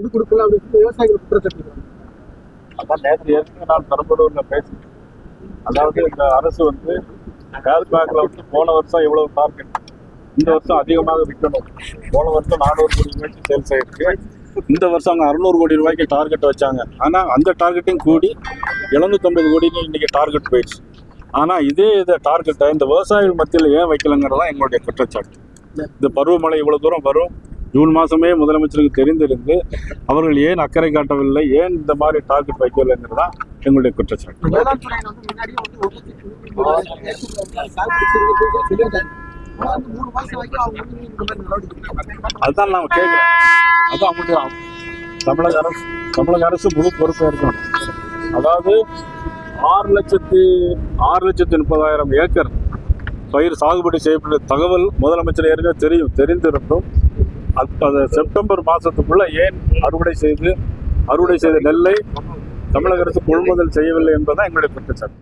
இது கொடுக்கல அப்படின்னு விவசாயிகள் குற்றச்சாட்டு. அதான் நேற்று ஏற்கனவே நான் பெரம்பலூர்ல பேசினேன். அதாவது இந்த அரசு வந்து பேக்ல வந்து போன வருஷம் இவ்வளவு டார்கெட், இந்த வருஷம் அதிகமாக விற்கணும். போன வருஷம் 400 கோடி ரூபாய்க்கு சேல்ஸ் ஆயிருக்கு. இந்த வருஷம் அவங்க 600 கோடி ரூபாய்க்கு டார்கெட் வச்சாங்க. ஆனால் அந்த டார்கெட்டையும் கூடி 750 கோடின்னு இன்னைக்கு டார்கெட் போயிடுச்சு. ஆனால் இதே டார்கெட்டை இந்த விவசாயிகள் மத்தியில் ஏன் வைக்கலங்கிறதான் எங்களுடைய குற்றச்சாட்டு. இந்த பருவமழை இவ்வளோ தூரம் வரும், ஜூன் மாதமே முதலமைச்சருக்கு தெரிந்திருந்து அவர்கள் ஏன் அக்கறை காட்டவில்லை, ஏன் இந்த மாதிரி டார்கெட் வைக்கலைங்கிறதான் எங்களுடைய குற்றச்சாட்டு. அதுதான் நான் கேட்குறேன். அதான் அவங்களுடைய தமிழக அரசு முழு பொறுப்பாக இருக்கணும். அதாவது 6,30,000 ஏக்கர் பயிர் சாகுபடி செய்யப்பட்ட தகவல் முதலமைச்சர் ஏற்கனவே தெரிந்திருந்தும் அது செப்டம்பர் மாதத்துக்குள்ள ஏன் அறுவடை செய்த நெல்லை தமிழக அரசு கொள்முதல் செய்யவில்லை என்பதுதான் எங்களுடைய குற்றச்சாட்டு.